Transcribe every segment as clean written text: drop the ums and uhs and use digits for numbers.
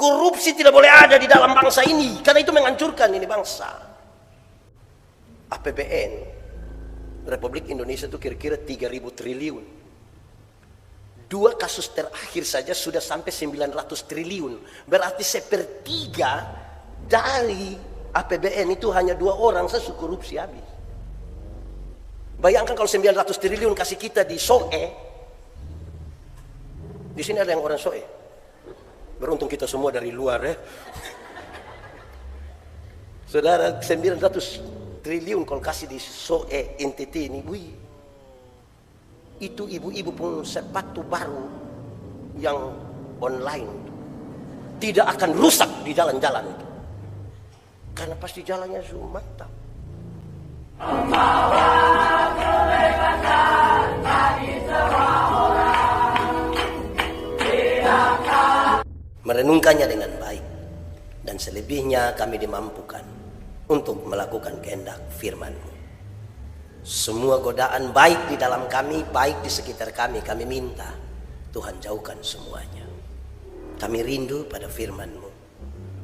Korupsi tidak boleh ada di dalam bangsa ini, karena itu menghancurkan ini bangsa. APBN Republik Indonesia itu kira-kira 3.000 triliun. 2 kasus terakhir saja sudah sampai 900 triliun. Berarti sepertiga dari APBN itu hanya 2 orang saja korupsi habis. Bayangkan kalau 900 triliun kasih kita di Soe. Di sini ada yang orang Soe. Beruntung kita semua dari luar ya. Saudara, 900 triliun kalau kasih di Soe NTT ini, wih. Itu ibu-ibu pun sepatu baru yang online tidak akan rusak di jalan-jalan itu. Karena pasti jalannya semua mantap. Merenungkannya dengan baik, dan selebihnya kami dimampukan untuk melakukan kehendak firman-Mu. Semua godaan baik di dalam kami, baik di sekitar kami minta Tuhan jauhkan semuanya. Kami rindu pada firman-Mu.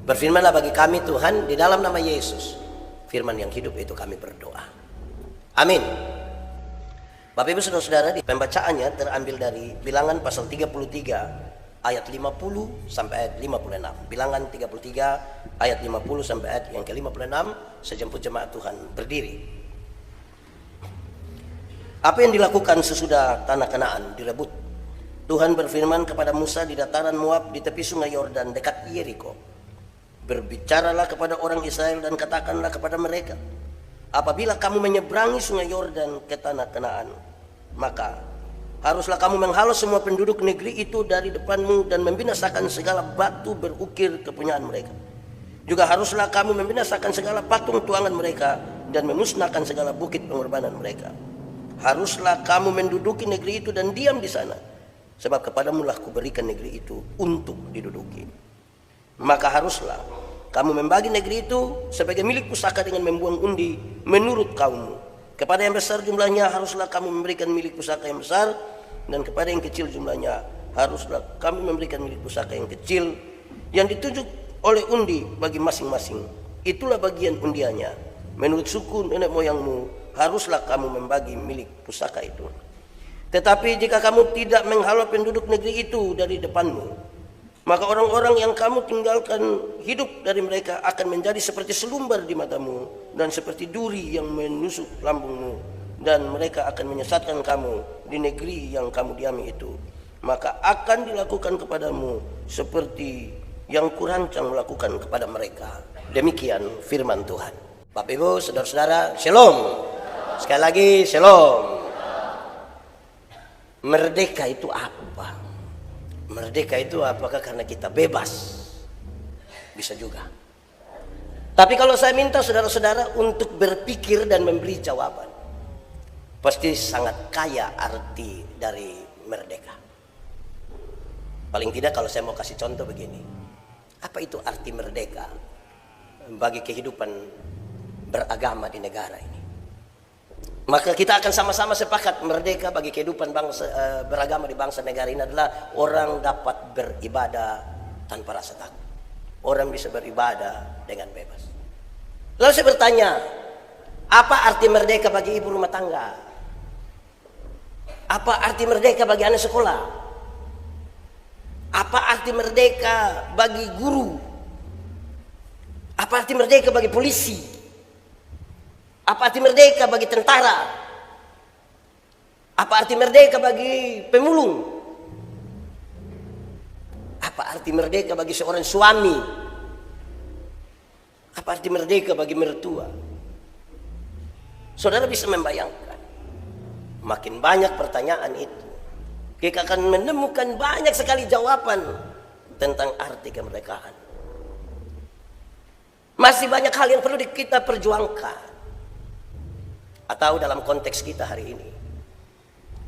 Berfirmanlah bagi kami Tuhan, di dalam nama Yesus, firman yang hidup itu kami berdoa. Amin. Bapak Ibu Saudara-saudara, di pembacaannya terambil dari Bilangan pasal 33 ayat 50 sampai ayat 56. Bilangan 33 ayat 50 sampai ayat yang ke-56. Sejemput jemaat Tuhan berdiri. Apa yang dilakukan sesudah tanah Kanaan direbut? Tuhan berfirman kepada Musa di dataran Moab di tepi sungai Yordan dekat Yeriko. Berbicaralah kepada orang Israel dan katakanlah kepada mereka, apabila kamu menyeberangi sungai Yordan ke tanah Kanaan, maka haruslah kamu menghalau semua penduduk negeri itu dari depanmu dan membinasakan segala batu berukir kepunyaan mereka. Juga haruslah kamu membinasakan segala patung tuangan mereka dan memusnahkan segala bukit pengorbanan mereka. Haruslah kamu menduduki negeri itu dan diam di sana, sebab kepadamu lah kuberikan negeri itu untuk diduduki. Maka haruslah kamu membagi negeri itu sebagai milik pusaka dengan membuang undi menurut kaummu. Kepada yang besar jumlahnya haruslah kamu memberikan milik pusaka yang besar, dan kepada yang kecil jumlahnya haruslah kamu memberikan milik pusaka yang kecil yang ditunjuk oleh undi bagi masing-masing. Itulah bagian undiannya. Menurut suku nenek moyangmu haruslah kamu membagi milik pusaka itu. Tetapi jika kamu tidak menghalau penduduk negeri itu dari depanmu, maka orang-orang yang kamu tinggalkan hidup dari mereka akan menjadi seperti selumbar di matamu dan seperti duri yang menusuk lambungmu, dan mereka akan menyesatkan kamu di negeri yang kamu diami itu. Maka akan dilakukan kepadamu seperti yang kurancang melakukan kepada mereka. Demikian firman Tuhan. Bapak Ibu Saudara-saudara, Shalom. Sekali lagi Shalom. Merdeka itu apa? Merdeka itu apakah karena kita bebas? Bisa juga. Tapi kalau saya minta saudara-saudara untuk berpikir dan memberi jawaban, pasti sangat kaya arti dari merdeka. Paling tidak kalau saya mau kasih contoh begini. Apa itu arti merdeka bagi kehidupan beragama di negara ini? Maka kita akan sama-sama sepakat merdeka bagi kehidupan bangsa beragama di bangsa negara ini adalah orang dapat beribadah tanpa rasa takut. Orang bisa beribadah dengan bebas. Lalu saya bertanya, apa arti merdeka bagi ibu rumah tangga? Apa arti merdeka bagi anak sekolah? Apa arti merdeka bagi guru? Apa arti merdeka bagi polisi? Apa arti merdeka bagi tentara? Apa arti merdeka bagi pemulung? Apa arti merdeka bagi seorang suami? Apa arti merdeka bagi mertua? Saudara bisa membayangkan, makin banyak pertanyaan itu, kita akan menemukan banyak sekali jawaban tentang arti kemerdekaan. Masih banyak hal yang perlu kita perjuangkan. Atau dalam konteks kita hari ini,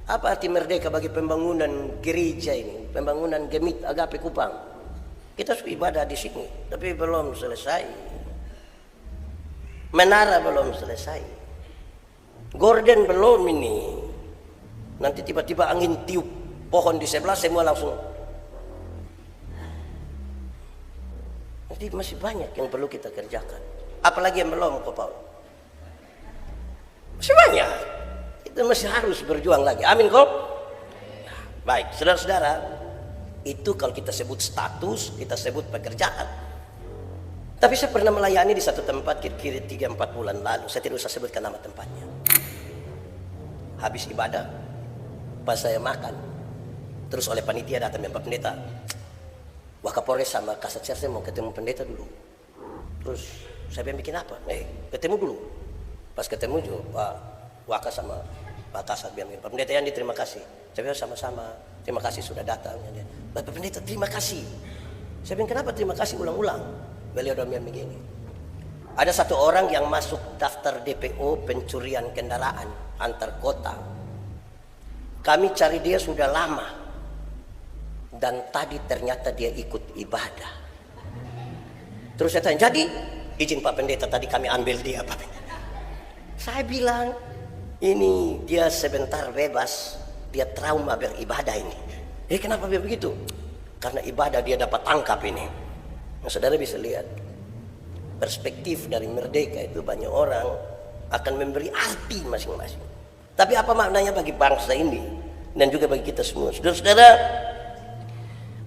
apa arti merdeka bagi pembangunan gereja ini, pembangunan Gemit Agape Kupang? Kita sudah ibadah di sini, tapi belum selesai. Menara belum selesai. Gorden belum ini. Nanti tiba-tiba angin tiup pohon di sebelah, semua langsung Jadi masih banyak yang perlu kita kerjakan. Apalagi yang belum, kok Paul? Masih banyak. Kita masih harus berjuang lagi. Amin kok? Baik, saudara-saudara, itu kalau kita sebut status, kita sebut pekerjaan. Tapi saya pernah melayani di satu tempat kira-kira 3-4 bulan lalu. Saya tidak usah sebutkan nama tempatnya. Habis ibadah, pas saya makan, terus oleh panitia datang Pak Pendeta, Wakapolres sama Kasat saya mau ketemu pendeta dulu. Terus saya bikin apa? Ketemu dulu. Pas ketemu juga Pak Waka sama Pak Kasat bilang, Pak Pendeta Yandi terima kasih. Saya bilang sama-sama, terima kasih sudah datang. Bapak Pendeta terima kasih. Saya bilang kenapa terima kasih ulang-ulang? Beliau udah bilang begini. Ada satu orang yang masuk daftar DPO pencurian kendaraan antar kota. Kami cari dia sudah lama. Dan tadi ternyata dia ikut ibadah. Terus saya tanya, jadi izin Pak Pendeta tadi kami ambil dia Pak Pendeta. Saya bilang, ini dia sebentar bebas, dia trauma beribadah ini. Kenapa dia begitu? Karena ibadah dia dapat tangkap ini. Nah, saudara bisa lihat, perspektif dari merdeka itu banyak orang akan memberi arti masing-masing. Tapi apa maknanya bagi bangsa ini dan juga bagi kita semua? Saudara-saudara,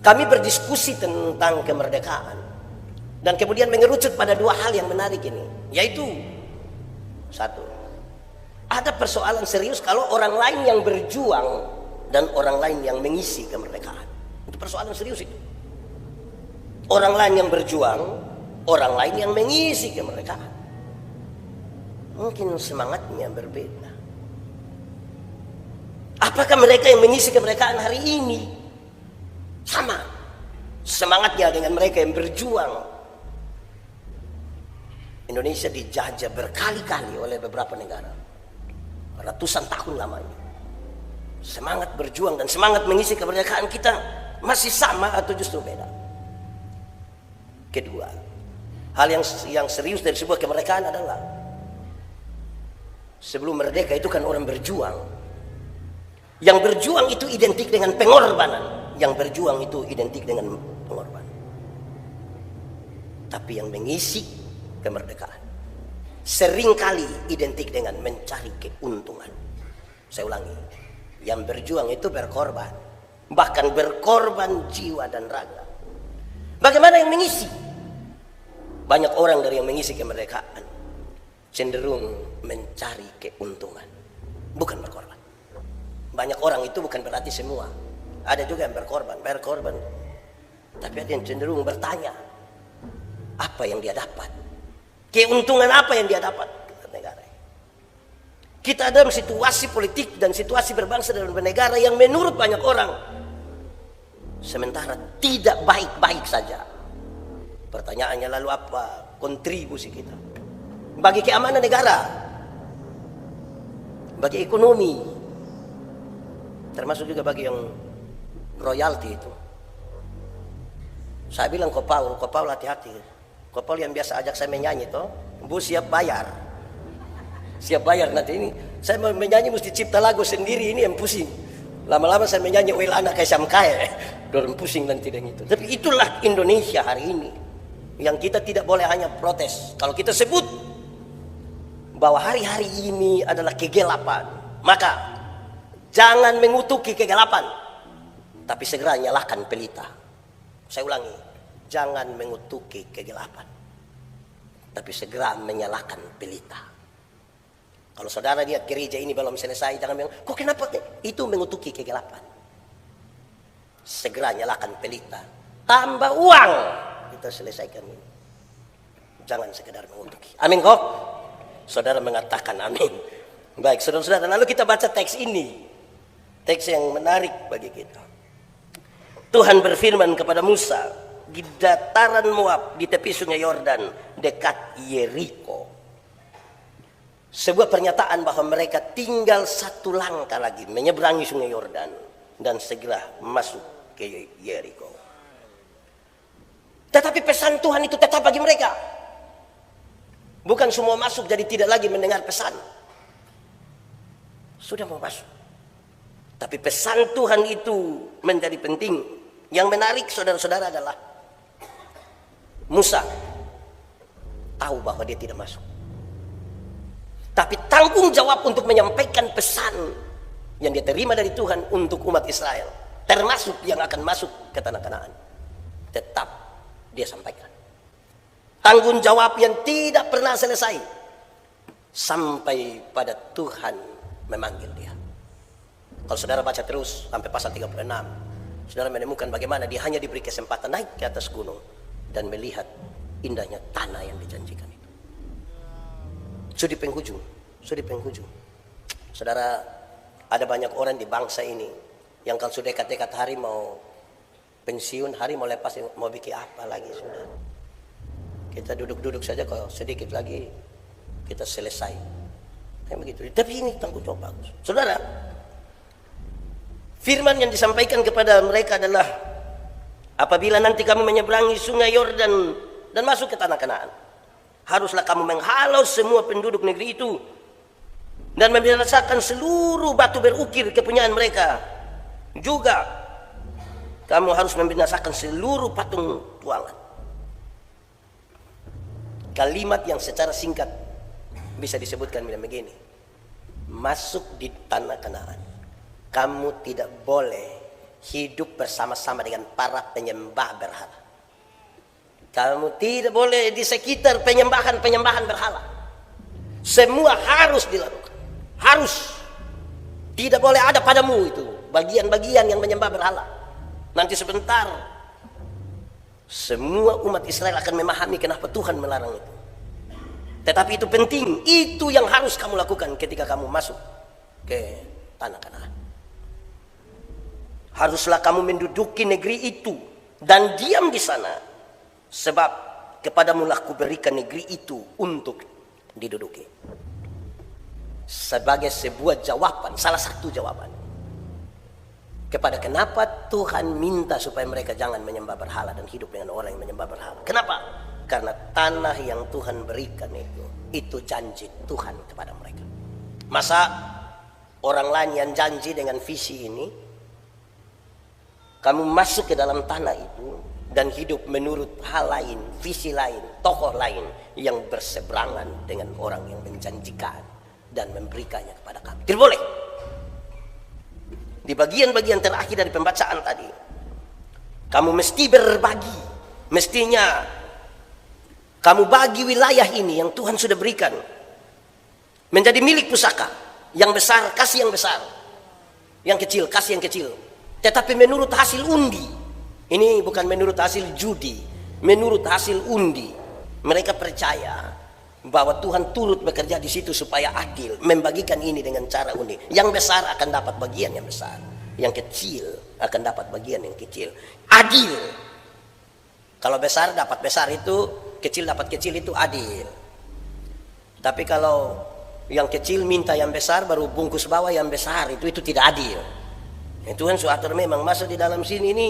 kami berdiskusi tentang kemerdekaan dan kemudian mengerucut pada dua hal yang menarik ini, yaitu satu, ada persoalan serius kalau orang lain yang berjuang dan orang lain yang mengisi kemerdekaan. Itu persoalan serius itu. Orang lain yang berjuang, orang lain yang mengisi kemerdekaan. Mungkin semangatnya berbeda. Apakah mereka yang mengisi kemerdekaan hari ini sama semangatnya dengan mereka yang berjuang? Indonesia dijajah berkali-kali oleh beberapa negara, ratusan tahun lamanya. Semangat berjuang dan semangat mengisi kemerdekaan kita masih sama atau justru beda? Kedua, hal yang serius dari sebuah kemerdekaan adalah sebelum merdeka itu kan orang berjuang. Yang berjuang itu identik dengan pengorbanan. Yang berjuang itu identik dengan pengorbanan. Tapi yang mengisi kemerdekaan seringkali identik dengan mencari keuntungan. Saya ulangi, yang berjuang itu berkorban, bahkan berkorban jiwa dan raga. Bagaimana yang mengisi? Banyak orang dari yang mengisi kemerdekaan cenderung mencari keuntungan, bukan berkorban. Banyak orang itu bukan berarti semua. Ada juga yang berkorban. Tapi ada yang cenderung bertanya, apa yang dia dapat? Keuntungan apa yang dia dapat dari negara? Kita ada dalam situasi politik dan situasi berbangsa dan bernegara yang menurut banyak orang sementara tidak baik-baik saja. Pertanyaannya lalu apa kontribusi kita bagi keamanan negara, bagi ekonomi, termasuk juga bagi yang royalti itu. Saya bilang kok Paul hati-hati. Kok Paul yang biasa ajak saya menyanyi toh, Bu siap bayar nanti ini. Saya mau menyanyi mesti cipta lagu sendiri, ini yang pusing. Lama-lama saya menyanyi wel anak kayak samkai, dorong pusing nanti dengan itu. Tapi itulah Indonesia hari ini. Yang kita tidak boleh hanya protes. Kalau kita sebut bahwa hari-hari ini adalah kegelapan, maka jangan mengutuki kegelapan, tapi segera nyalakan pelita. Saya ulangi, jangan mengutuki kegelapan, tapi segera menyalakan pelita. Kalau saudara lihat gereja ini belum selesai, jangan bilang, kok kenapa itu mengutuki kegelapan? Segera nyalakan pelita, tambah uang, kita selesaikan ini. Jangan sekedar mengutuki. Amin kok? Saudara mengatakan amin. Baik, saudara-saudara, lalu kita baca teks ini. Teks yang menarik bagi kita. Tuhan berfirman kepada Musa di dataran Moab di tepi sungai Yordan dekat Yeriko. Sebuah pernyataan bahwa mereka tinggal satu langkah lagi menyeberangi sungai Yordan dan segera masuk ke Yeriko. Tetapi pesan Tuhan itu tetap bagi mereka. Bukan semua masuk jadi tidak lagi mendengar pesan. Sudah mau masuk. Tapi pesan Tuhan itu menjadi penting. Yang menarik saudara-saudara adalah Musa tahu bahwa dia tidak masuk. Tapi tanggung jawab untuk menyampaikan pesan yang dia terima dari Tuhan untuk umat Israel, termasuk yang akan masuk ke tanah Kanaan, tetap dia sampaikan. Tanggung jawab yang tidak pernah selesai sampai pada Tuhan memanggil dia. Kalau saudara baca terus sampai pasal 36, saudara menemukan bagaimana dia hanya diberi kesempatan naik ke atas gunung dan melihat indahnya tanah yang dijanjikan itu. Sudah di penghujung. Saudara, ada banyak orang di bangsa ini yang kalau sudah dekat-dekat hari mau pensiun, hari mau lepas, mau bikin apa lagi sudah. Kita duduk-duduk saja, kalau sedikit lagi kita selesai. Kayak begitu. Tapi ini tanggung jawab bagus. Saudara, firman yang disampaikan kepada mereka adalah, apabila nanti kamu menyeberangi sungai Yordan dan masuk ke tanah Kanaan, haruslah kamu menghalau semua penduduk negeri itu dan membinasakan seluruh batu berukir kepunyaan mereka. Juga kamu harus membinasakan seluruh patung tuangan. Kalimat yang secara singkat bisa disebutkan begini: masuk di tanah Kanaan, kamu tidak boleh hidup bersama-sama dengan para penyembah berhala. Kamu tidak boleh di sekitar penyembahan berhala. Semua harus dilakukan. Harus. Tidak boleh ada padamu itu bagian-bagian yang menyembah berhala. Nanti sebentar semua umat Israel akan memahami kenapa Tuhan melarang itu. Tetapi itu penting. Itu yang harus kamu lakukan ketika kamu masuk ke tanah Kanaan. Haruslah kamu menduduki negeri itu dan diam di sana, sebab kepadamulah kuberikan negeri itu untuk diduduki. Sebagai sebuah jawaban, salah satu jawaban kepada kenapa Tuhan minta supaya mereka jangan menyembah berhala dan hidup dengan orang yang menyembah berhala. Kenapa? Karena tanah yang Tuhan berikan itu janji Tuhan kepada mereka. Masa orang lain yang janji dengan visi ini, kamu masuk ke dalam tanah itu dan hidup menurut hal lain, visi lain, tokoh lain yang berseberangan dengan orang yang menjanjikan dan memberikannya kepada kamu. Tidak boleh. Di bagian-bagian terakhir dari pembacaan tadi, kamu mesti berbagi. Mestinya kamu bagi wilayah ini yang Tuhan sudah berikan menjadi milik pusaka. Yang besar kasih yang besar, yang kecil kasih yang kecil. Tetapi menurut hasil undi. Ini bukan menurut hasil judi, menurut hasil undi. Mereka percaya bahwa Tuhan turut bekerja di situ supaya adil, membagikan ini dengan cara undi. Yang besar akan dapat bagian yang besar, yang kecil akan dapat bagian yang kecil. Adil. Kalau besar dapat besar itu, kecil dapat kecil itu adil. Tapi kalau yang kecil minta yang besar baru bungkus bawah yang besar, itu tidak adil. Tuhan suatur memang masuk di dalam sini ini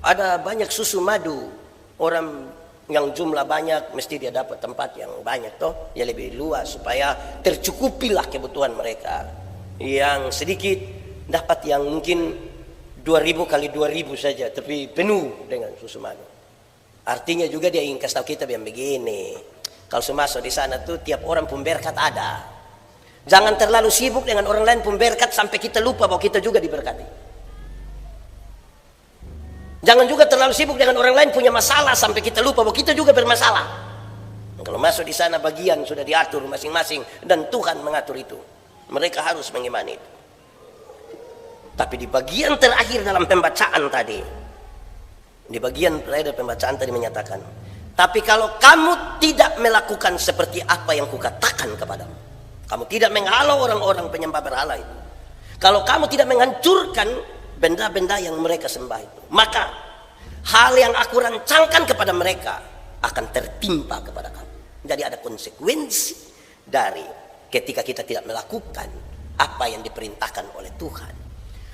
ada banyak susu madu. Orang yang jumlah banyak mesti dia dapat tempat yang banyak toh, ya lebih luas supaya tercukupilah kebutuhan mereka. Yang sedikit dapat yang mungkin 2000 kali 2000 saja, tapi penuh dengan susu madu. Artinya juga dia ingin kasih tahu kita yang begini. Kalau masuk di sana tuh tiap orang pun berkat ada. Jangan terlalu sibuk dengan orang lain pun berkat sampai kita lupa bahwa kita juga diberkati. Jangan juga terlalu sibuk dengan orang lain punya masalah sampai kita lupa bahwa kita juga bermasalah. Kalau masuk di sana bagian sudah diatur masing-masing dan Tuhan mengatur itu. Mereka harus mengimani itu. Tapi di bagian terakhir dalam pembacaan tadi, di bagian terakhir pembacaan tadi menyatakan, tapi kalau kamu tidak melakukan seperti apa yang kukatakan kepadamu, kamu tidak menghalau orang-orang penyembah berhala itu, kalau kamu tidak menghancurkan benda-benda yang mereka sembah itu, maka hal yang aku rancangkan kepada mereka akan tertimpa kepada kamu. Jadi ada konsekuensi dari ketika kita tidak melakukan apa yang diperintahkan oleh Tuhan.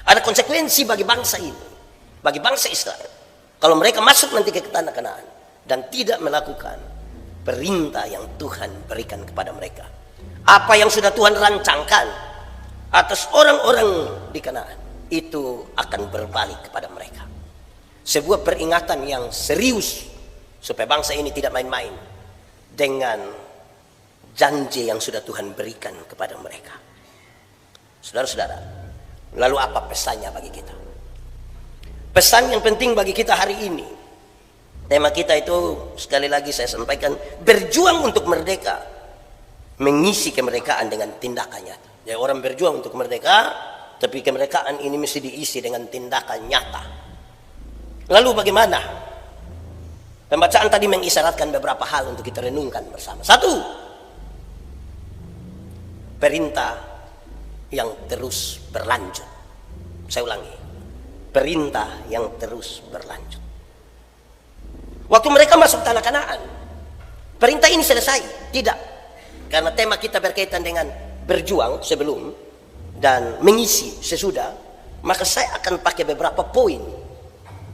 Ada konsekuensi bagi bangsa ini, bagi bangsa Israel, kalau mereka masuk nanti ke tanah Kanaan dan tidak melakukan perintah yang Tuhan berikan kepada mereka. Apa yang sudah Tuhan rancangkan atas orang-orang di Kanaan itu akan berbalik kepada mereka. Sebuah peringatan yang serius supaya bangsa ini tidak main-main dengan janji yang sudah Tuhan berikan kepada mereka. Saudara-saudara, lalu apa pesannya bagi kita? Pesan yang penting bagi kita hari ini, tema kita itu sekali lagi saya sampaikan, berjuang untuk merdeka, mengisi kemerdekaan dengan tindakan nyata. Ya, orang berjuang untuk merdeka, tapi kemerdekaan ini mesti diisi dengan tindakan nyata. Lalu bagaimana? Pembacaan tadi mengisyaratkan beberapa hal untuk kita renungkan bersama. Satu, perintah yang terus berlanjut. Saya ulangi, perintah yang terus berlanjut. Waktu mereka masuk tanah Kanaan, perintah ini selesai? Tidak, karena tema kita berkaitan dengan berjuang sebelum dan mengisi sesudah. Maka saya akan pakai beberapa poin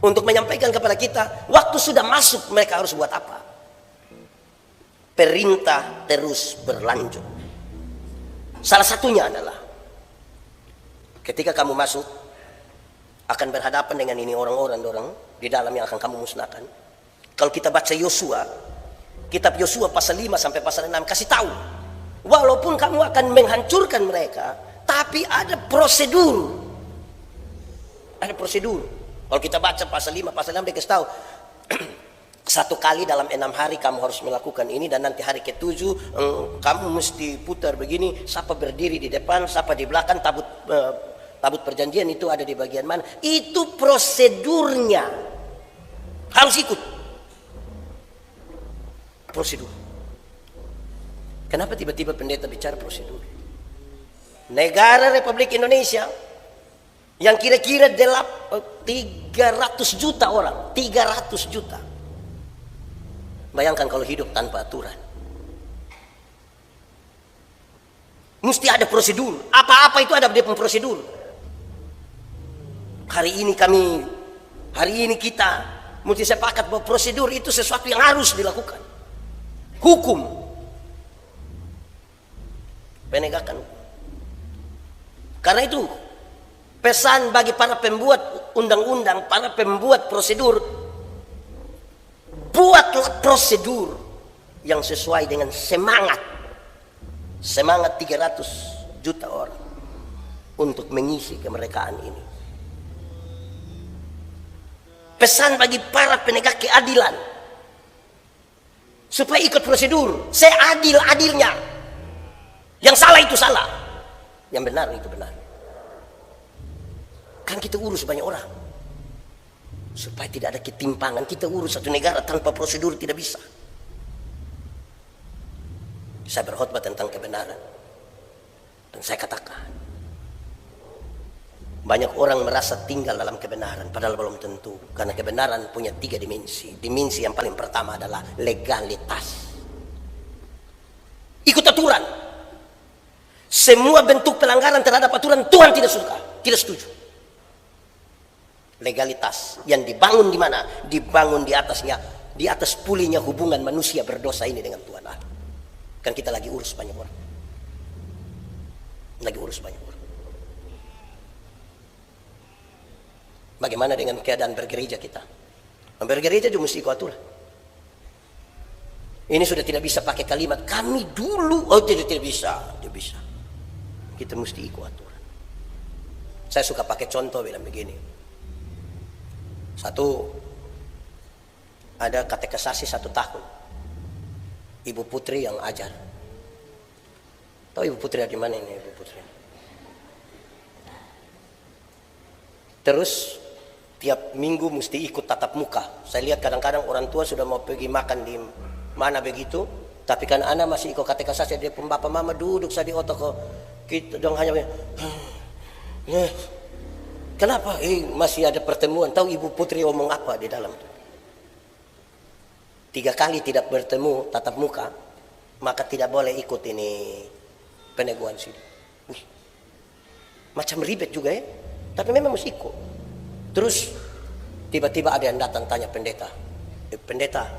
untuk menyampaikan kepada kita, waktu sudah masuk mereka harus buat apa. Perintah terus berlanjut. Salah satunya adalah ketika kamu masuk, akan berhadapan dengan ini orang-orang di dalam yang akan kamu musnahkan. Kalau kita baca Yosua, kitab Yosua pasal 5 sampai pasal 6 kasih tahu, walaupun kamu akan menghancurkan mereka, tapi ada prosedur. Ada prosedur. Kalau kita baca pasal 5, pasal 6 dia kasih tahu, 1 kali dalam 6 hari kamu harus melakukan ini, dan nanti hari ke-7 kamu mesti putar begini, siapa berdiri di depan, siapa di belakang, tabut perjanjian itu ada di bagian mana. Itu prosedurnya, harus ikut prosedur. Kenapa tiba-tiba pendeta bicara prosedur? Negara Republik Indonesia yang kira-kira 300 juta orang, 300 juta. Bayangkan kalau hidup tanpa aturan. Mesti ada prosedur. Apa-apa itu ada di prosedur. Hari ini kita mesti sepakat bahwa prosedur itu sesuatu yang harus dilakukan. Hukum, penegakan hukum. Karena itu pesan bagi para pembuat undang-undang, para pembuat prosedur, buatlah prosedur yang sesuai dengan semangat 300 juta orang untuk mengisi kemerdekaan ini. Pesan bagi para penegak keadilan supaya ikut prosedur, seadil-adilnya. Yang salah itu salah, yang benar itu benar. Kan kita urus banyak orang, supaya tidak ada ketimpangan. Kita urus satu negara tanpa prosedur tidak bisa. Saya berkhotbah tentang kebenaran, dan saya katakan, banyak orang merasa tinggal dalam kebenaran, padahal belum tentu. Karena kebenaran punya 3 dimensi. Dimensi yang paling pertama adalah legalitas. Ikut aturan. Semua bentuk pelanggaran terhadap aturan Tuhan tidak suka, tidak setuju. Legalitas yang dibangun di mana? Dibangun di atas pulihnya hubungan manusia berdosa ini dengan Tuhan Allah. Kan kita lagi urus banyak orang. Bagaimana dengan keadaan bergereja kita? Bergereja juga mesti ikut aturan. Ini sudah tidak bisa pakai kalimat kami dulu. Oh, tidak bisa. Kita mesti ikut aturan. Saya suka pakai contoh bilang begini. Satu, ada katekisasi 1 tahun. Ibu Putri yang ajar. Tahu Ibu Putri di mana ini Ibu Putri? Terus tiap minggu mesti ikut tatap muka. Saya lihat kadang-kadang orang tua sudah mau pergi makan di mana begitu, tapi kan anak masih ikut katekisasi. Dia bapak mama duduk saya di otak kita dong hanya kenapa? Masih ada pertemuan. Tahu Ibu Putri ngomong apa di dalam? 3 kali tidak bertemu tatap muka, maka tidak boleh ikut ini peneguhan sini. Macam ribet juga ya, tapi memang mesti ikut. Terus tiba-tiba ada yang datang tanya pendeta, pendeta,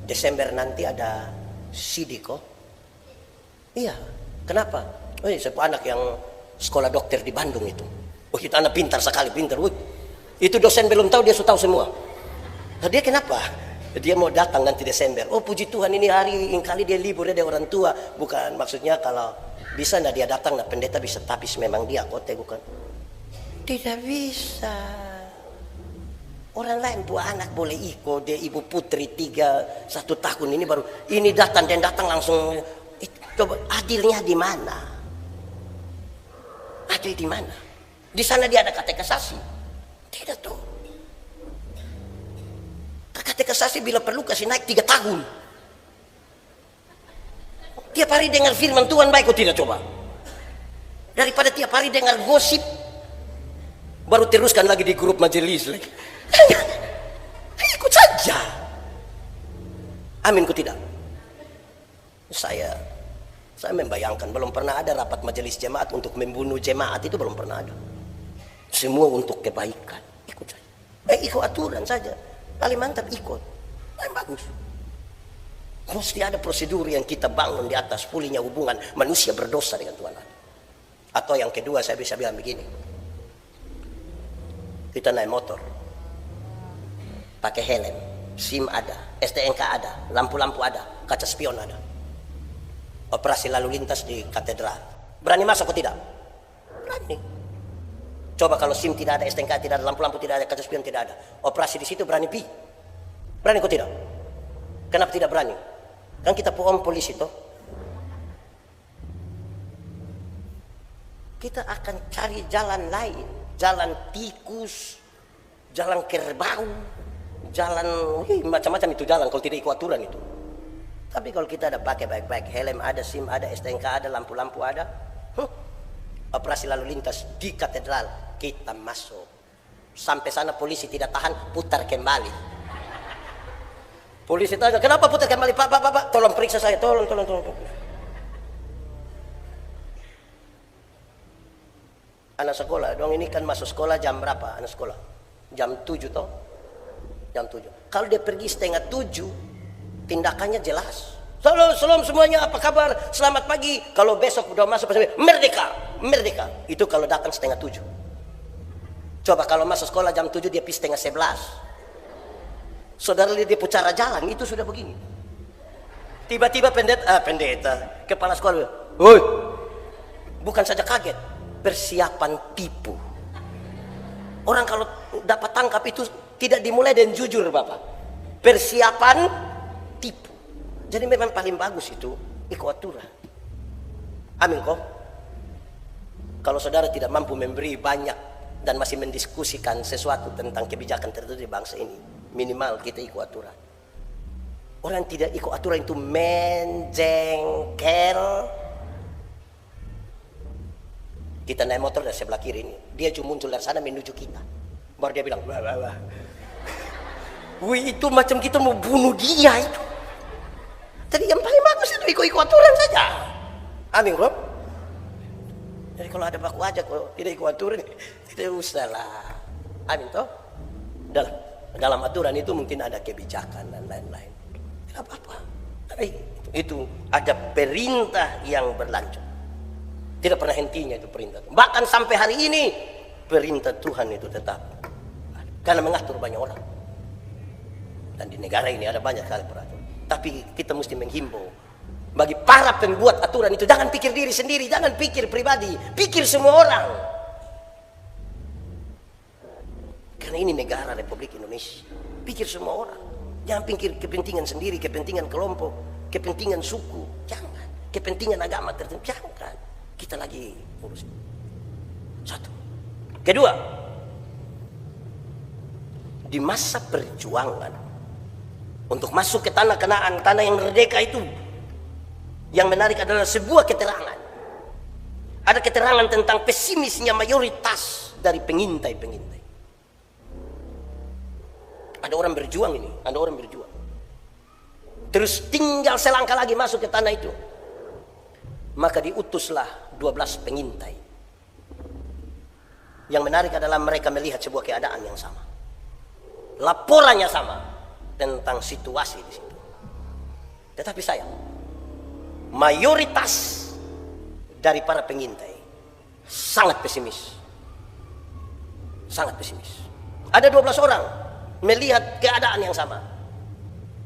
Desember nanti ada sidik kok? Iya, kenapa? Siapa anak yang sekolah dokter di Bandung itu? Oh, itu anak pintar sekali, pintar. Itu dosen belum tahu, dia sudah tahu semua. Nah, dia kenapa? Dia mau datang nanti Desember. Oh puji Tuhan ini hari ini kali dia libur, dia ada orang tua. Bukan, maksudnya kalau bisa nah dia datang nah pendeta bisa tapis memang dia kote bukan. Tidak bisa. Orang lain tua anak boleh ikut, dia ibu putri 1 tahun ini baru ini datang dan datang langsung. Coba adilnya di mana? Adil di mana? Di sana dia ada katekesasi. Tidak tuh. Katekesasi bila perlu kasih naik 3 tahun. Tiap hari dengar firman Tuhan baik kok tidak coba. Daripada tiap hari dengar gosip baru teruskan lagi di grup majelis lagi. Ikut saja. Amin kok tidak. Saya membayangkan belum pernah ada rapat majelis jemaat untuk membunuh jemaat, itu belum pernah ada. Semua untuk kebaikan. Ikut saja. Ikut aturan saja. Paling mantap ikut. Paling bagus. Mesti ada prosedur yang kita bangun di atas pulihnya hubungan manusia berdosa dengan Tuhan. Atau yang kedua saya bisa bilang begini. Kita naik motor. Pakai helm, SIM ada, STNK ada, lampu-lampu ada, kaca spion ada. Operasi lalu lintas di katedral. Berani masuk atau tidak? Berani. Coba kalau SIM tidak ada, STNK tidak ada, lampu-lampu tidak ada, kaca spion tidak ada. Operasi di situ berani pi? Berani kok tidak? Kenapa tidak berani? Kan kita pohon polisi toh. Kita akan cari jalan lain, jalan tikus, jalan kerbau, jalan macam-macam itu jalan kalau tidak ikut aturan itu. Tapi kalau kita ada pakai baik-baik, helm ada, SIM ada, STNK ada, lampu-lampu ada, operasi lalu lintas di katedral kita masuk. Sampai sana polisi tidak tahan, putar kembali. Polisi tanya, kenapa putar kembali? Pak, tolong periksa saya, tolong. Anak sekolah, dong ini kan masuk sekolah jam berapa anak sekolah? Jam 7 toh? Jam 7. Kalau dia pergi setengah 7, tindakannya jelas. Salam semuanya, apa kabar? Selamat pagi. Kalau besok udah masuk merdeka. Itu kalau datang setengah 7. Coba kalau masuk sekolah jam 7 dia pergi setengah 11. Saudara lihat dia pucara jalan itu sudah begini. Tiba-tiba pendeta, kepala sekolah, "Woi." Bukan saja kaget, persiapan tipu. Orang kalau dapat tangkap itu tidak dimulai dan jujur Bapak. Persiapan tipu. Jadi memang paling bagus itu ikut aturan. Amin kok. Kalau saudara tidak mampu memberi banyak dan masih mendiskusikan sesuatu tentang kebijakan tertentu di bangsa ini, minimal kita ikut aturan. Orang tidak ikut aturan itu menjengkel. Kita naik motor dari sebelah kiri ini, dia cuma muncul dari sana menuju kita. Baru dia bilang, wah. Wih, itu macam kita mau bunuh dia itu. Jadi yang paling bagus itu ikut aturan saja. Amin bro. Jadi kalau ada baku aja kalau tidak ikut aturan, tidak usah lah. Amin toh. Dalam aturan itu mungkin ada kebijakan dan lain-lain. Tidak apa-apa. Tapi itu ada perintah yang berlanjut. Tidak pernah hentinya itu perintah. Bahkan sampai hari ini perintah Tuhan itu tetap. Karena mengatur banyak orang. Dan di negara ini ada banyak sekali peraturan. Tapi kita mesti menghimbau bagi para pembuat aturan itu, jangan pikir diri sendiri, jangan pikir pribadi, pikir semua orang. Karena ini negara Republik Indonesia, pikir semua orang. Jangan pikir kepentingan sendiri, kepentingan kelompok, kepentingan suku, jangan. Kepentingan agama tertentu, jangan. Kita lagi urus. Satu. Kedua, di masa perjuangan untuk masuk ke tanah Kanaan, tanah yang merdeka itu, yang menarik adalah sebuah keterangan. Ada keterangan tentang pesimisnya mayoritas dari pengintai-pengintai. Ada orang berjuang ini, ada orang berjuang. Terus tinggal selangkah lagi masuk ke tanah itu. Maka diutuslah 12 pengintai. Yang menarik adalah mereka melihat sebuah keadaan yang sama. Laporannya sama tentang situasi di situ. Tetapi sayang, mayoritas dari para pengintai sangat pesimis. Sangat pesimis. Ada 12 orang melihat keadaan yang sama.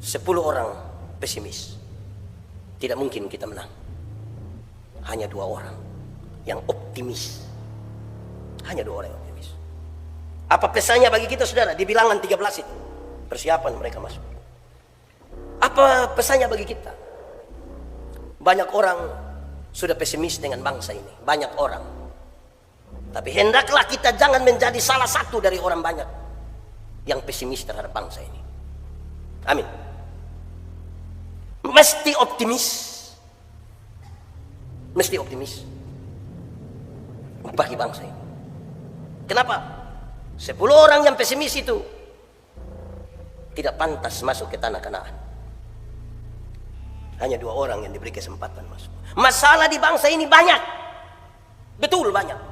10 orang pesimis, tidak mungkin kita menang. Hanya 2 orang yang optimis. Hanya 2 orang yang optimis. Apa pesannya bagi kita, saudara? Di bilangan 13 itu persiapan mereka masuk. Apa pesannya bagi kita? Banyak orang sudah pesimis dengan bangsa ini. Banyak orang. Tapi hendaklah kita jangan menjadi salah satu dari orang banyak yang pesimis terhadap bangsa ini. Amin. Mesti optimis. Mesti optimis bagi bangsa ini. Kenapa? 10 orang yang pesimis itu tidak pantas masuk ke tanah Kanaan. Hanya 2 orang yang diberi kesempatan masuk. Masalah di bangsa ini banyak. Betul banyak.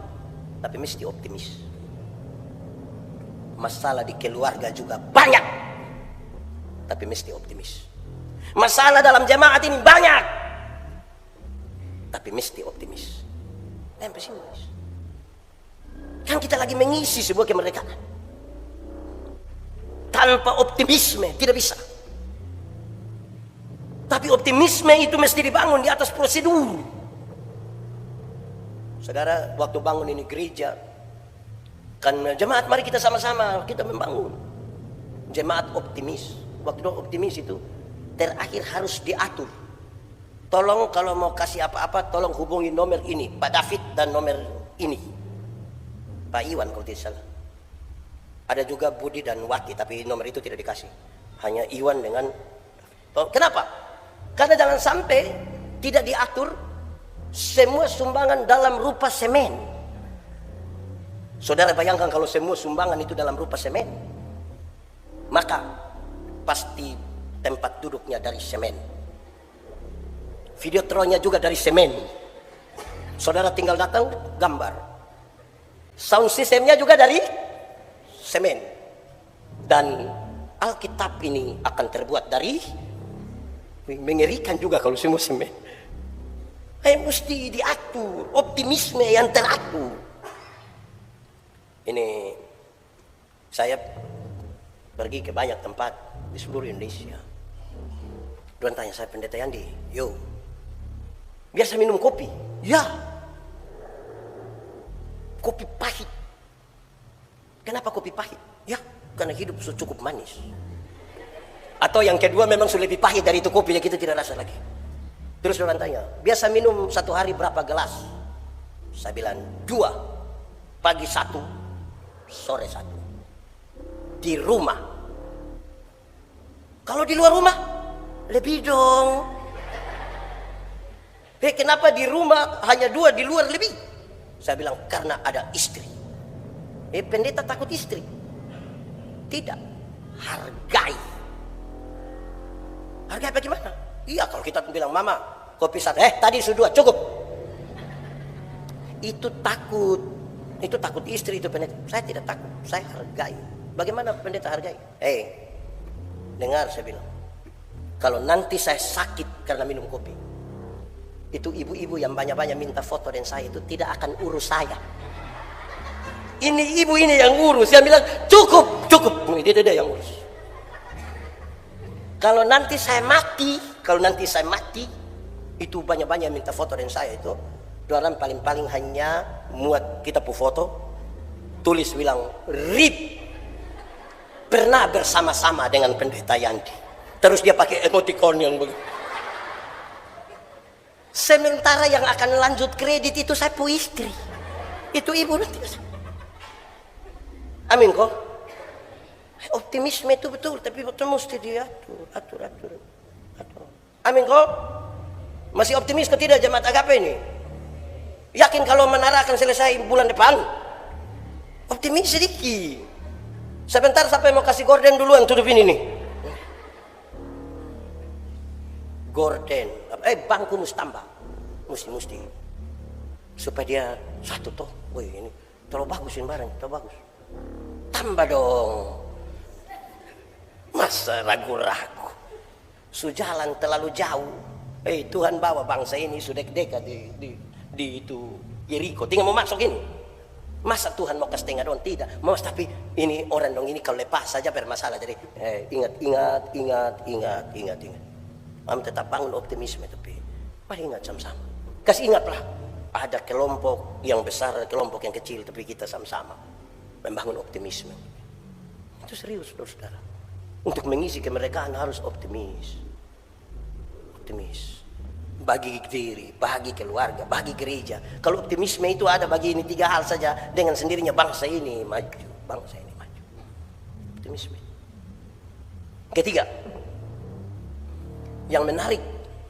Tapi mesti optimis. Masalah di keluarga juga banyak. Tapi mesti optimis. Masalah dalam jemaat ini banyak. Tapi mesti optimis. Dan pesimis. Kan kita lagi mengisi sebuah kemerdekaan. Tanpa optimisme tidak bisa. Tapi optimisme itu mesti dibangun di atas prosedur. Saudara, waktu bangun ini gereja, kan jemaat mari kita sama-sama kita membangun. Jemaat optimis. Waktu optimis itu terakhir harus diatur. Tolong kalau mau kasih apa-apa, tolong hubungi nomor ini, Pak David, dan nomor ini, Pak Iwan kalau tidak salah. Ada juga Budi dan Wati, tapi nomor itu tidak dikasih. Hanya Iwan dengan. Kenapa? Karena jangan sampai tidak diatur semua sumbangan dalam rupa semen. Saudara bayangkan kalau semua sumbangan itu dalam rupa semen, maka pasti tempat duduknya dari semen, videotronnya juga dari semen. Saudara tinggal datang gambar, sound systemnya juga dari semen, dan Alkitab ini akan terbuat dari. Mengerikan juga kalau semua semen. Mesti diatur, optimisme yang teratur. Ini saya pergi ke banyak tempat di seluruh Indonesia. Tuan tanya saya, Pendeta Yandi, yo, biasa minum kopi? Ya. Kopi pahit. Kenapa kopi pahit? Ya, karena hidup sudah cukup manis. Atau yang kedua memang sudah lebih pahit dari itu kopi, ya kita tidak rasa lagi. Terus orang tanya, biasa minum 1 hari berapa gelas? Saya bilang 2, pagi 1, sore 1. Di rumah. Kalau di luar rumah, lebih dong. Kenapa di rumah hanya 2, di luar lebih? Saya bilang karena ada istri. Pendeta takut istri? Tidak. Hargai. Hargai bagaimana? Iya, kalau kita bilang, Mama, kopi 1, tadi sudah 2, cukup. Itu takut. Itu takut istri itu, pendeta. Saya tidak takut, saya hargai. Bagaimana pendeta hargai? Dengar saya bilang. Kalau nanti saya sakit karena minum kopi, itu ibu-ibu yang banyak-banyak minta foto dan saya itu tidak akan urus saya. Ini ibu ini yang urus. Saya bilang, cukup. Itu dia yang urus. Kalau nanti saya mati, itu banyak-banyak minta foto dengan saya itu. Orang paling-paling hanya muat kita pu foto, tulis bilang, RIP pernah bersama-sama dengan Pendeta Yandi. Terus dia pakai emoticon yang begitu. Sementara yang akan lanjut kredit itu saya pu istri. Itu ibu nanti. Amin kok. Optimisme itu betul, tapi betul mesti diatur. Amin kok. Masih optimis kok tidak jemaat agape ini? Yakin kalau menara akan selesai bulan depan? Optimis sedikit. Sebentar sampai mau kasih gorden duluan tutup ini nih. Gorden, bangku mesti tambah. Mesti. Supaya dia satu toh. Wih, ini terlalu bagus ini barang, terlalu bagus. Tambah dong. Masa ragu-ragu? Sujalan terlalu jauh. Tuhan bawa bangsa ini sudah dekat di itu Yeriko. Tinggal mau masuk ini. Masa Tuhan mau kasih setengah doang? Tidak. Mas, tapi ini orang dong ini kalau lepas saja bermasalah. Jadi ingat. Kami tetap bangun optimisme, tapi mari ingat sama-sama. Kasih ingatlah, ada kelompok yang besar, ada kelompok yang kecil, tapi kita sama-sama membangun optimisme. Itu serius, saudara. Untuk mengisi kemerdekaan harus optimis. Bagi diri, bagi keluarga, bagi gereja. Kalau optimisme itu ada bagi ini 3 hal saja, dengan sendirinya bangsa ini maju. Optimisme. Ketiga, yang menarik,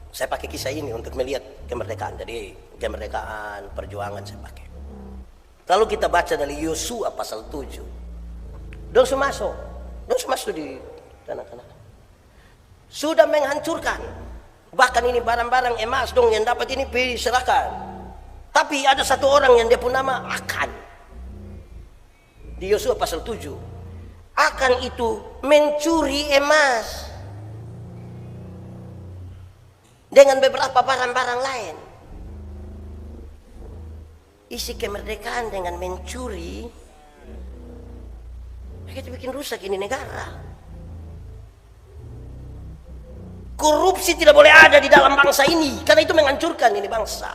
saya pakai kisah ini untuk melihat kemerdekaan. Jadi kemerdekaan, perjuangan saya pakai. Kalau kita baca dari Yosua pasal 7, dong masuk di tanah Kanaan. Sudah menghancurkan. Bahkan ini barang-barang emas dong yang dapat ini diserahkan. Tapi ada satu orang yang dia pun nama Akan. Di Yosua pasal 7. Akan itu mencuri emas dengan beberapa barang-barang lain. Isi kemerdekaan dengan mencuri, kita bikin rusak ini negara. Korupsi tidak boleh ada di dalam bangsa ini, karena itu menghancurkan ini bangsa.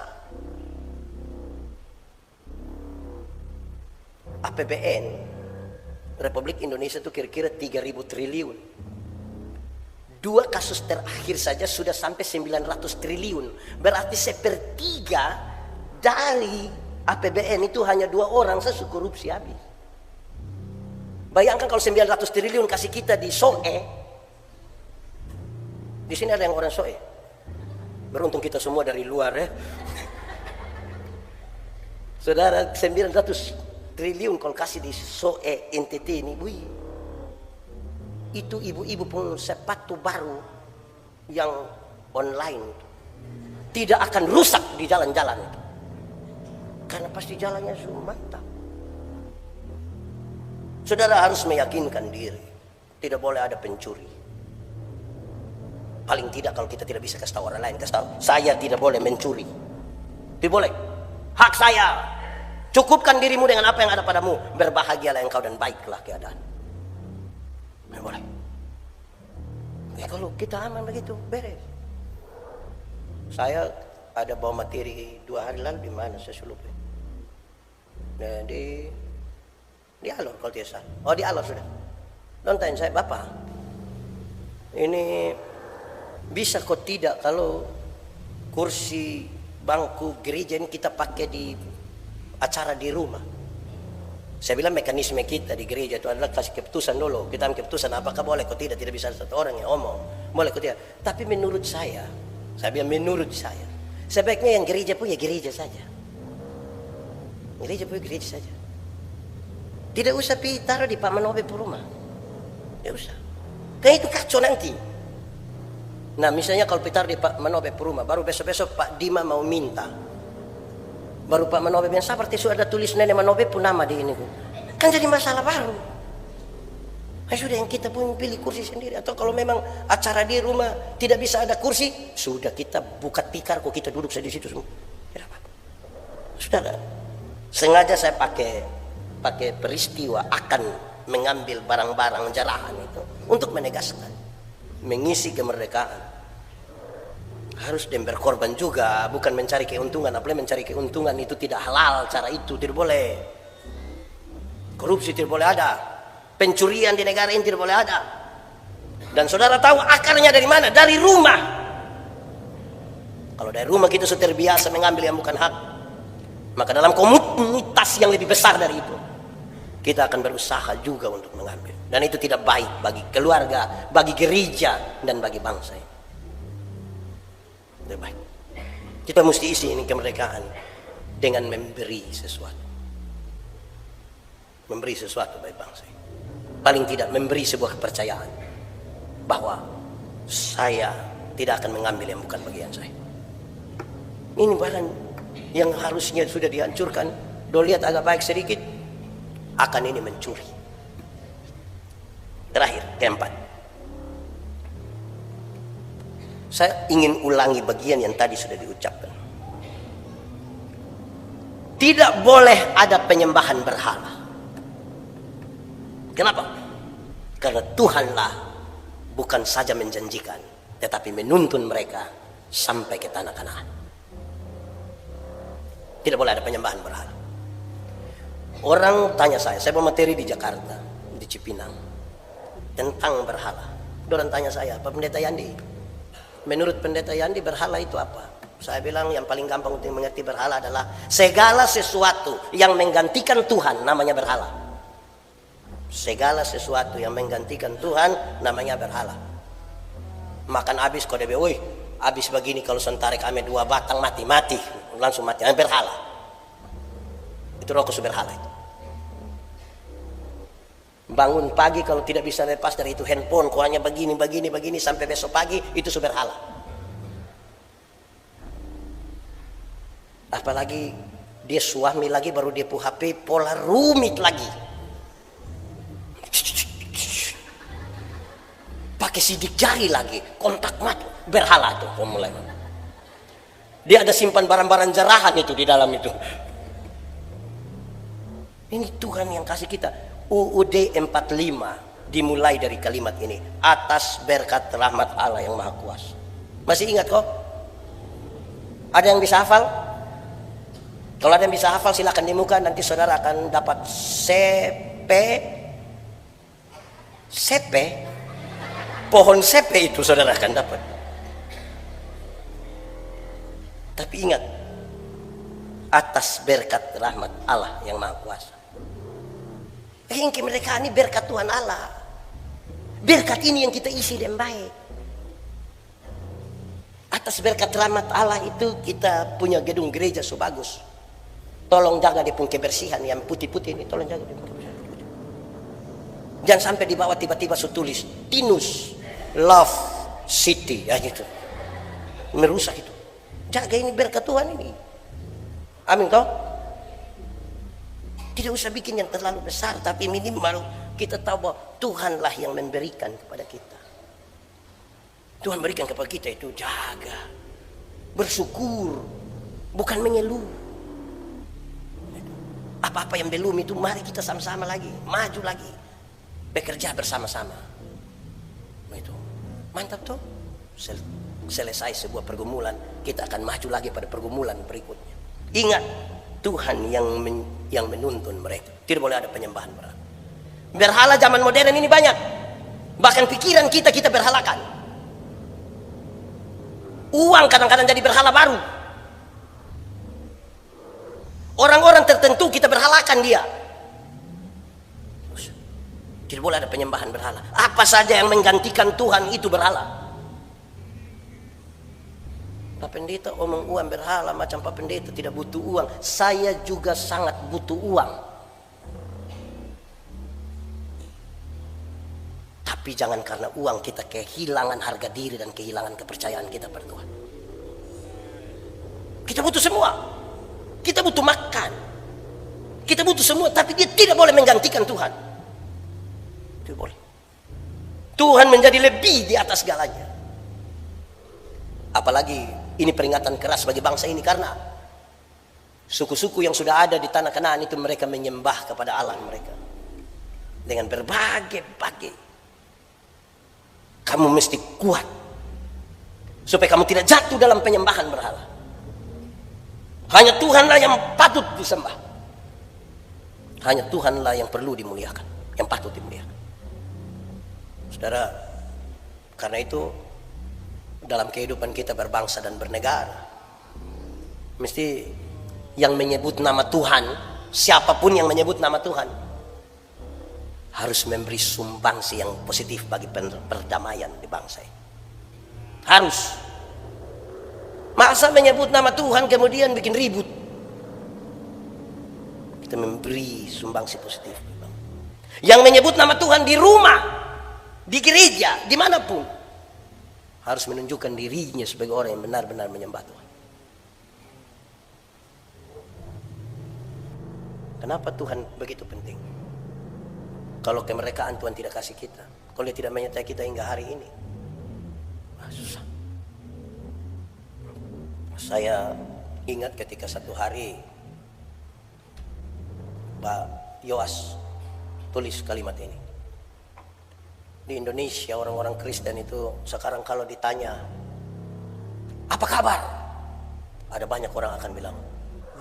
APBN Republik Indonesia itu kira-kira 3.000 triliun. 2 kasus terakhir saja sudah sampai 900 triliun. Berarti 1/3 dari APBN itu hanya 2 orang saja korupsi habis. Bayangkan kalau 900 triliun kasih kita di Soe. Di sini ada yang orang Soe. Beruntung kita semua dari luar ya. Saudara, 900 triliun kalau kasih di Soe NTT ini, itu ibu-ibu pun sepatu baru yang online tidak akan rusak di jalan-jalan itu. Karena pasti jalannya semua mantap. Saudara harus meyakinkan diri, tidak boleh ada pencuri. Paling tidak kalau kita tidak bisa kasih tahu orang lain, kasih tahu, saya tidak boleh mencuri. Tidak boleh. Hak saya. Cukupkan dirimu dengan apa yang ada padamu. Berbahagialah engkau dan baiklah keadaan. Tidak boleh. Kalau kita aman begitu, beres. Saya ada bawa materi 2 hari lalu di mana saya lupa. Nah, di Alor kalau tidak salah. Oh, di Alor sudah. Don't tanya saya, Bapak. Ini bisa kok tidak kalau kursi bangku gereja ini kita pakai di acara di rumah. Saya bilang mekanisme kita di gereja itu adalah kasih keputusan dulu. Kita ambil keputusan apakah boleh kok tidak. Tidak bisa satu orang yang omong. Boleh kok tidak. Tapi menurut saya bilang menurut saya, sebaiknya yang gereja punya gereja saja. Gereja punya gereja saja. Tidak usah taruh di Pak Manobe rumah. Tidak usah. Karena itu kacau nanti. Nah misalnya kalau Peter di Pak Manobe rumah, baru besok-besok Pak Dima mau minta, baru Pak Manobe bilang seperti sudah ada tulis Nenek Manobe pun nama di ini, kan jadi masalah baru. Sudah yang kita pun pilih kursi sendiri. Atau kalau memang acara di rumah tidak bisa ada kursi, sudah kita buka tikar kok kita duduk di situ semua. Tidak apa-apa. Saudara, sengaja saya pakai peristiwa akan mengambil barang-barang jarahan itu untuk menegaskan, mengisi kemerdekaan harus dan berkorban juga, bukan mencari keuntungan. Apalagi mencari keuntungan itu tidak halal, cara itu tidak boleh. Korupsi tidak boleh ada, pencurian di negara ini tidak boleh ada. Dan saudara tahu akarnya dari mana? Dari rumah. Kalau dari rumah kita sudah terbiasa mengambil yang bukan hak, maka dalam komunitas yang lebih besar dari itu kita akan berusaha juga untuk mengambil. Dan itu tidak baik bagi keluarga, bagi gereja, dan bagi bangsa ini. Tidak baik. Kita mesti isi ini kemerdekaan dengan memberi sesuatu. Memberi sesuatu bagi bangsa ini. Paling tidak memberi sebuah kepercayaan bahwa saya tidak akan mengambil yang bukan bagian saya. Ini barang yang harusnya sudah dihancurkan. Do lihat agak baik sedikit, akan ini mencuri. Terakhir, keempat, saya ingin ulangi bagian yang tadi sudah diucapkan. Tidak boleh ada penyembahan berhala. Kenapa? Karena Tuhanlah bukan saja menjanjikan, tetapi menuntun mereka sampai ke tanah Kanaan. Tidak boleh ada penyembahan berhala. Orang tanya saya bawa materi di Jakarta, di Cipinang, tentang berhala. Orang tanya saya, Pak Pendeta Yandi, menurut Pendeta Yandi berhala itu apa? Saya bilang yang paling gampang untuk mengerti berhala adalah segala sesuatu yang menggantikan Tuhan namanya berhala. Segala sesuatu yang menggantikan Tuhan namanya berhala. Makan habis kode woi, habis begini kalau sentarik ame 2 batang mati langsung mati, berhala. Itu roh khusus berhala itu. Bangun pagi kalau tidak bisa lepas dari itu handphone, kok hanya begini sampai besok pagi, itu berhala. Apalagi dia suami lagi baru dia punya HP pola rumit lagi. Pakai sidik jari lagi, kontak mata, berhala tuh mulai. Dia ada simpan barang-barang jarahan itu di dalam itu. Ini Tuhan yang kasih kita. UUD 45 dimulai dari kalimat ini, atas berkat rahmat Allah yang Maha Kuasa. Masih ingat kok? Ada yang bisa hafal? Kalau ada yang bisa hafal silakan di muka, nanti saudara akan dapat CP, pohon CP itu saudara akan dapat. Tapi ingat, atas berkat rahmat Allah yang Maha Kuasa. Yang kemerdekaan ini berkat Tuhan Allah. Berkat ini yang kita isi dengan baik. Atas berkat rahmat Allah itu kita punya gedung gereja so bagus. Tolong jaga dia punya kebersihan, yang putih-putih ini tolong jaga dia punya kebersihan. Jangan sampai di bawah tiba-tiba so tulis Tinus Love City, ya gitu. Merusak itu. Jaga ini berkat Tuhan ini. Amin toh? Tidak usah bikin yang terlalu besar, tapi minimal kita tahu bahwa Tuhanlah yang memberikan kepada kita. Tuhan berikan kepada kita itu jaga, bersyukur, bukan mengeluh. Apa-apa yang belum itu mari kita sama-sama lagi, maju lagi, bekerja bersama-sama. Itu mantap tuh. Selesai sebuah pergumulan, kita akan maju lagi pada pergumulan berikutnya. Ingat, Tuhan yang menuntun mereka. Tidak boleh ada penyembahan berhala. Berhala zaman modern ini banyak. Bahkan pikiran kita berhalakan. Uang kadang-kadang jadi berhala baru. Orang-orang tertentu kita berhalakan dia. Tidak boleh ada penyembahan berhala. Apa saja yang menggantikan Tuhan itu berhala. Pak Pendeta omong uang berhala, macam Pak Pendeta tidak butuh uang. Saya juga sangat butuh uang. Tapi jangan karena uang kita kehilangan harga diri dan kehilangan kepercayaan kita pada Tuhan. Kita butuh semua. Kita butuh makan. Kita butuh semua, tapi dia tidak boleh menggantikan Tuhan. Tidak boleh. Tuhan menjadi lebih di atas segalanya. Apalagi ini peringatan keras bagi bangsa ini, karena suku-suku yang sudah ada di tanah Kanaan itu mereka menyembah kepada Allah mereka dengan berbagai-bagai. Kamu mesti kuat supaya kamu tidak jatuh dalam penyembahan berhala. Hanya Tuhanlah yang patut disembah. Hanya Tuhanlah yang perlu dimuliakan, yang patut dimuliakan. Saudara, karena itu dalam kehidupan kita berbangsa dan bernegara, mesti yang menyebut nama Tuhan, siapapun yang menyebut nama Tuhan, harus memberi sumbangsi yang positif bagi perdamaian di bangsa ini. Harus. Masa menyebut nama Tuhan kemudian bikin ribut? Kita memberi sumbangsi positif. Yang menyebut nama Tuhan di rumah, di gereja, dimanapun, harus menunjukkan dirinya sebagai orang yang benar-benar menyembah Tuhan. Kenapa Tuhan begitu penting? Kalau kemerdekaan Tuhan tidak kasih kita, kalau dia tidak menyertai kita hingga hari ini, susah. Saya ingat ketika satu hari Pak Yoas tulis kalimat ini. Di Indonesia orang-orang Kristen itu sekarang kalau ditanya, apa kabar? Ada banyak orang akan bilang,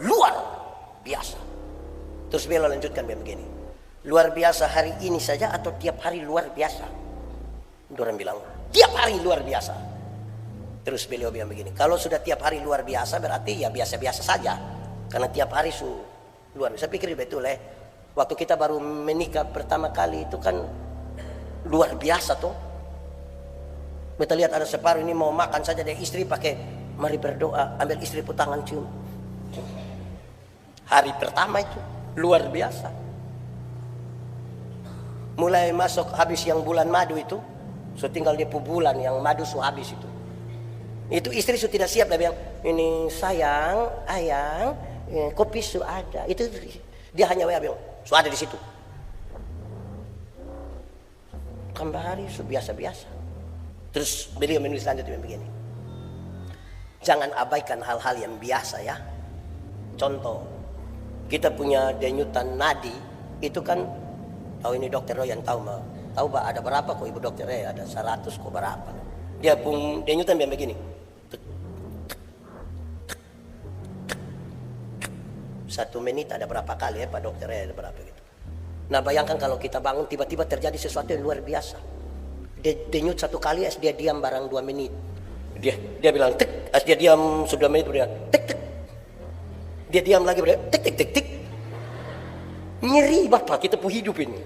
luar biasa. Terus beliau lanjutkan begini, luar biasa hari ini saja atau tiap hari luar biasa? Orang bilang, tiap hari luar biasa. Terus beliau bilang begini, kalau sudah tiap hari luar biasa berarti ya biasa-biasa saja. Karena tiap hari luar biasa. Saya pikir betul waktu kita baru menikah pertama kali itu kan luar biasa tuh. Kita lihat ada separuh ini mau makan saja, dia istri pakai mari berdoa, ambil istri tangan cium. Hari pertama itu luar biasa. Mulai masuk habis yang bulan madu itu, so tinggal dia bulan yang madu so habis itu. Itu istri so tidak siap, dia bilang, ini sayang, ayang, kopi so ada. Itu dia hanya bilang, so ada di situ. Kembali so biasa-biasa. Terus beliau menulis lanjutnya begini, jangan abaikan hal-hal yang biasa ya. Contoh, kita punya denyutan nadi itu kan, tahu ini dokter Roy yang tahu mah, tahu Pak ada berapa kok ibu dokter ada 100 kok berapa. Dia pun denyutan yang begini, 1 menit ada berapa kali ya Pak dokter ada berapa gitu. Nah bayangkan kalau kita bangun tiba-tiba terjadi sesuatu yang luar biasa. Dia denyut 1 kali, as dia diam barang 2 menit. Dia bilang tek, as dia diam sudah menit dia tek tek. Dia diam lagi dia tek tek tek tek. Nyeri Bapak kita pun hidup ini.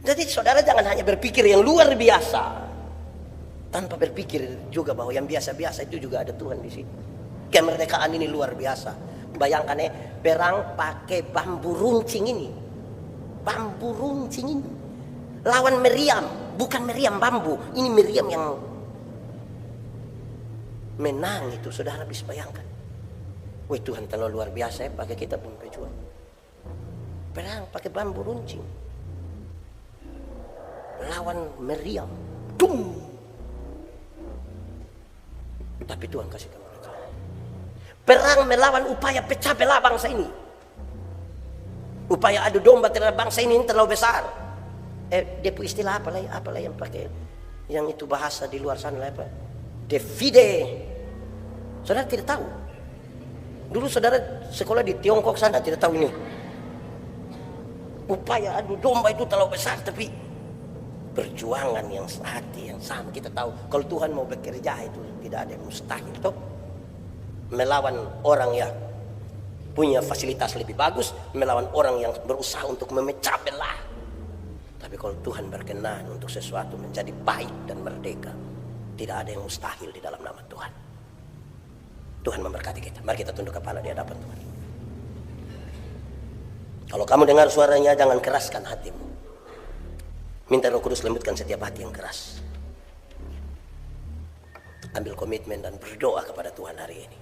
Jadi saudara jangan hanya berpikir yang luar biasa tanpa berpikir juga bahwa yang biasa-biasa itu juga ada Tuhan di situ. Kemerdekaan ini luar biasa. Bayangkan perang pakai bambu runcing ini. Bambu runcing ini. Lawan meriam, bukan meriam bambu, ini meriam yang menang itu, saudara bisa bayangkan. Wih Tuhan terlalu luar biasa ya, pakai kita pun berjuang. Perang pakai bambu runcing, lawan meriam, dum. Tapi Tuhan kasih kemerdekaan. Perang melawan upaya pecah belah bangsa ini, upaya adu domba terhadap bangsa ini terlalu besar. Dia punya istilah apalah yang pakai, yang itu bahasa di luar sana apa? Divide. Saudara tidak tahu. Dulu saudara sekolah di Tiongkok sana tidak tahu ini. Upaya adu domba itu terlalu besar, tapi perjuangan yang hati yang sama kita tahu. Kalau Tuhan mau bekerja itu tidak ada yang mustahil. Toh melawan orang yang punya fasilitas lebih bagus, melawan orang yang berusaha untuk memecah belah. Tapi kalau Tuhan berkenan untuk sesuatu menjadi baik dan merdeka, tidak ada yang mustahil di dalam nama Tuhan. Tuhan memberkati kita. Mari kita tunduk kepala di hadapan Tuhan. Kalau kamu dengar suaranya, jangan keraskan hatimu. Minta Roh Kudus lembutkan setiap hati yang keras. Ambil komitmen dan berdoa kepada Tuhan hari ini.